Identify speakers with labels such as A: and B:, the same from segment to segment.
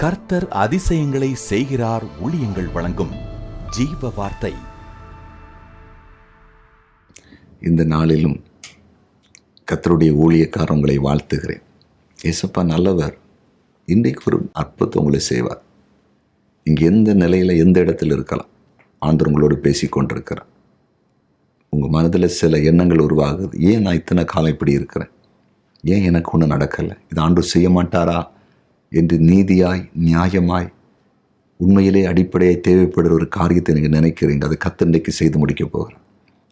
A: கர்த்தர் அதிசயங்களை செய்கிறார். ஊழியங்கள் வழங்கும் ஜீவ வார்த்தை.
B: இந்த நாளிலும் கர்த்தருடைய ஊழியக்காரங்களை வாழ்த்துகிறேன். ஏசப்பா நல்லவர். இன்றைக்கு ஒரு அற்புதத்தை உங்களை செய்வார். இங்கே எந்த நிலையில் எந்த இடத்துல இருக்கலாம், ஆண்டவர் உங்களோடு பேசி கொண்டிருக்கிறார். உங்கள் மனதில் சில எண்ணங்கள் உருவாகுது. ஏன் நான் இத்தனை காலம் இப்படி இருக்கிறேன், ஏன் எனக்கு ஒன்றும் நடக்கலை, இது ஆண்டவர் செய்ய மாட்டாரா என்று நீதியாய் நியாயமாய் உண்மையிலே அடிப்படையை தேவைப்படுற ஒரு காரியத்தை நீங்கள் நினைக்கிறீங்க. அது கர்த்தர் இன்றைக்கு செய்து முடிக்க போகிறார்.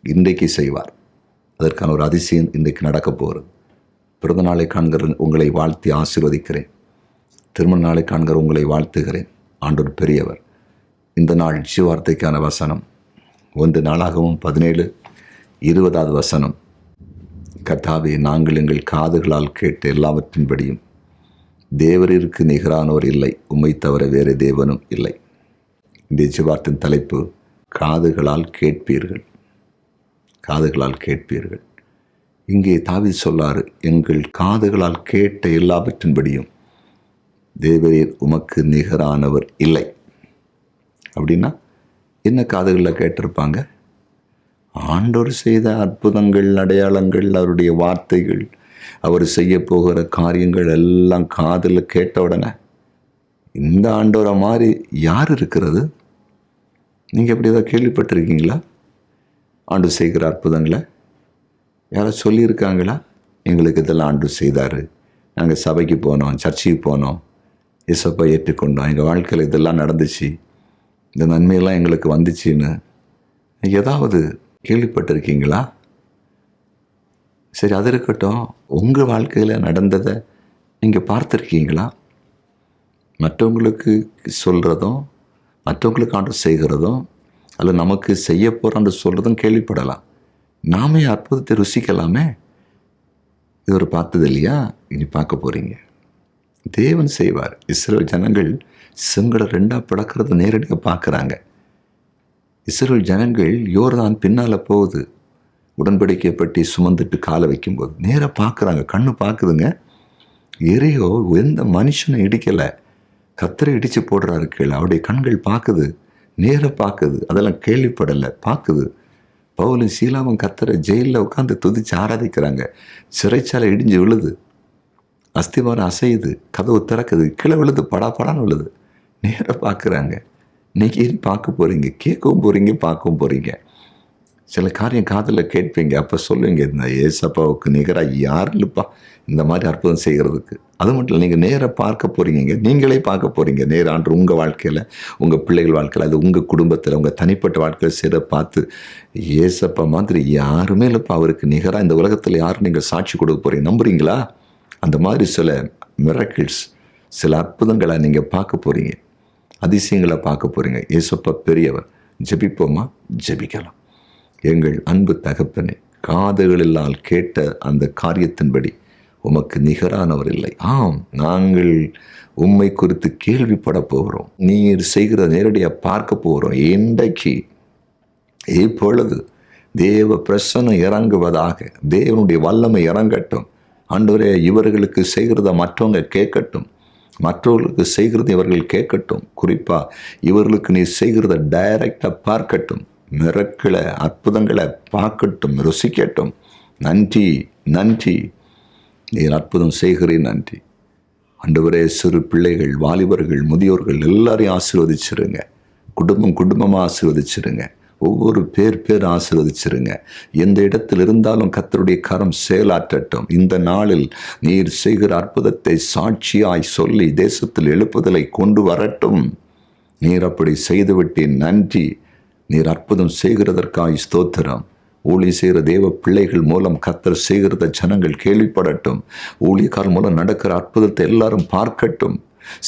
B: இன்றைக்கு செய்வார். அதற்கான ஒரு அதிசயம் இன்றைக்கு நடக்கப் போகிறது. பிறந்த நாளை காண்கிற உங்களை வாழ்த்தி ஆசீர்வதிக்கிறேன். திருமண நாளை காண்கிற உங்களை வாழ்த்துகிறேன். ஆண்டவர் பெரியவர். இந்த நாள் ஜீவார்த்தைக்கான வசனம் 1 நாளாகவும் 17:20 வசனம். கர்த்தாவே, நாங்கள் எங்கள் காதுகளால் கேட்ட எல்லாவற்றின்படியும் தேவரிற்கு நிகரானவர் இல்லை, உம்மை தவிர வேறு தேவனும் இல்லை. இந்த ஜீவார்த்தின் தலைப்பு காதுகளால் கேட்பீர்கள். காதுகளால் கேட்பீர்கள். இங்கே தாவீது சொல்லாரு, எங்கள் காதுகளால் கேட்ட எல்லாவற்றின்படியும் தேவரீர் உமக்கு நிகரானவர் இல்லை. அப்படின்னா என்ன காதுகளில் கேட்டிருப்பாங்க? ஆண்டவர் செய்த அற்புதங்கள், அடையாளங்கள், அவருடைய வார்த்தைகள், அவர் செய்ய போகிற காரியங்கள் எல்லாம் காதில் கேட்ட உடனே இந்த ஆண்டவரை மாதிரி யார் இருக்கிறது? நீங்கள் எப்படி ஏதாவது கேள்விப்பட்டிருக்கீங்களா? ஆண்டு செய்கிற அற்புதங்களை யாராவது சொல்லியிருக்காங்களா? எங்களுக்கு இதெல்லாம் ஆண்டு செய்தார், நாங்கள் சபைக்கு போனோம், சர்ச்சுக்கு போனோம், இயேசுவை ஏற்றுக்கொண்டோம், எங்கள் வாழ்க்கையில் இதெல்லாம் நடந்துச்சு, இந்த நன்மையெல்லாம் எங்களுக்கு வந்துச்சுன்னு ஏதாவது கேள்விப்பட்டிருக்கீங்களா? சரி, அது இருக்கட்டும். உங்கள் வாழ்க்கையில் நடந்ததை நீங்கள் பார்த்துருக்கீங்களா? மற்றவங்களுக்கு சொல்கிறதும், மற்றவங்களுக்கு ஆண்டு செய்கிறதும், அல்ல நமக்கு செய்ய போகிறான்னு சொல்கிறதும் கேள்விப்படலாம். நாமே அற்புதத்தை ருசிக்கலாமே. இது ஒரு பார்த்தது இல்லையா? இனி பார்க்க போகிறீங்க. தேவன் செய்வார். இஸ்ரவேல் ஜனங்கள் செங்கடல் 2 பிளக்கிறது நேரடியாக பார்க்குறாங்க. இஸ்ரவேல் ஜனங்கள் யோர்தான் பின்னால் போகுது. உடன்படிக்கை பற்றி சுமந்துட்டு காலை வைக்கும்போது நேராக பார்க்குறாங்க. கண்ணு பார்க்குதுங்க. எரியோ எந்த மனுஷனை இடிக்கலை, கர்த்தரை இடித்து போடுறாரு கீழே. அவருடைய கண்கள் பார்க்குது, நேராக பார்க்குது. அதெல்லாம் கேள்விப்படலை, பார்க்குது. பவுலும் சீலாவும் கர்த்தரை ஜெயிலில் உட்காந்து துதிச்சு ஆராதிக்கிறாங்க. சிறைச்சாலை இடிஞ்சு விழுது, அஸ்திவாரம் அசையுது, கதவு திறக்குது, கீழே விழுது, படான்னு விழுது. நேராக பார்க்குறாங்க. இன்னைக்கு பார்க்க போகிறீங்க, கேட்கவும் போகிறீங்க, பார்க்கவும் போகிறீங்க. சில காரியம் காதில் கேட்பீங்க. அப்போ சொல்லுவீங்க, இந்த ஏசப்பாவுக்கு நிகராக யார் இல்லைப்பா இந்த மாதிரி அற்புதம் செய்கிறதுக்கு. அது மட்டும் இல்லை, நீங்கள் நேராக பார்க்க போகிறீங்க, நீங்களே பார்க்க போகிறீங்க. நேரான்று உங்கள் வாழ்க்கையில், உங்கள் பிள்ளைகள் வாழ்க்கையில், அது உங்கள் குடும்பத்தில், உங்கள் தனிப்பட்ட வாழ்க்கையில் செய்கிற பார்த்து ஏசப்பா மாதிரி யாருமே இல்லைப்பா, அவருக்கு நிகராக இந்த உலகத்தில் யாரும் நீங்கள் சாட்சி கொடுக்க போகிறீங்க. நம்புறீங்களா? அந்த மாதிரி சில மிராக்கிள்ஸ், சில அற்புதங்களை நீங்கள் பார்க்க போகிறீங்க, அதிசயங்களை பார்க்க போகிறீங்க. ஏசப்பா பெரியவர். ஜெபிப்போமா? ஜெபிக்கலாம். எங்கள் அன்பு தகப்பனே, காதுகளிலால் கேட்ட அந்த காரியத்தின்படி உமக்கு நிகரானவர் இல்லை. ஆம், நாங்கள் உம்மை குறித்து கேள்விப்பட போகிறோம். நீர் செய்கிற நேரடியாக பார்க்க போகிறோம். இன்றைக்கு இப்பொழுது தேவ பிரசன்னம் இறங்குவதாக. தேவனுடைய வல்லமை இறங்கட்டும். ஆண்டவரே, இவர்களுக்கு செய்கிறத மற்றவங்க கேட்கட்டும், மற்றவர்களுக்கு செய்கிறது இவர்கள் கேட்கட்டும். குறிப்பாக இவர்களுக்கு நீ செய்கிறத டைரக்டாக பார்க்கட்டும். மிரக்களை, அற்புதங்களை பார்க்கட்டும், ருசிக்கட்டும். நன்றி, நன்றி. நீர் அற்புதம் செய்கிறேன், நன்றி. ஆண்டவரே, சிறு பிள்ளைகள், வாலிபர்கள், முதியோர்கள் எல்லாரையும் ஆசீர்வதிச்சிருங்க. குடும்பமாக ஆசீர்வதிச்சிருங்க. ஒவ்வொரு பேர் ஆசீர்வதிச்சிருங்க. எந்த இடத்தில் இருந்தாலும் கர்த்தருடைய கரம் செயலாற்றட்டும். இந்த நாளில் நீர் செய்கிற அற்புதத்தை சாட்சியாய் சொல்லி தேசத்தில் எழுப்புதலை கொண்டு வரட்டும். நீர் அப்படி செய்துவிட்டேன், நன்றி. நீர் அற்புதம் செய்கிறதற்காய் ஸ்தோத்திரம். ஊழி செய்கிற தேவ பிள்ளைகள் மூலம் கர்த்தர் செய்கிறத ஜனங்கள் கேள்விப்படட்டும். ஊழியக்காரர் மூலம் நடக்கிற அற்புதத்தை எல்லாரும் பார்க்கட்டும்.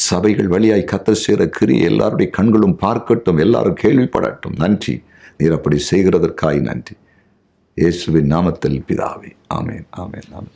B: சபைகள் வழியாய் கர்த்தர் செய்கிற கிரியை எல்லாருடைய கண்களும் பார்க்கட்டும், எல்லாரும் கேள்விப்படட்டும். நன்றி. நீர் அப்படி செய்கிறதற்காய் நன்றி. இயேசுவின் நாமத்தில் பிதாவே. ஆமென், ஆமென், ஆமென்.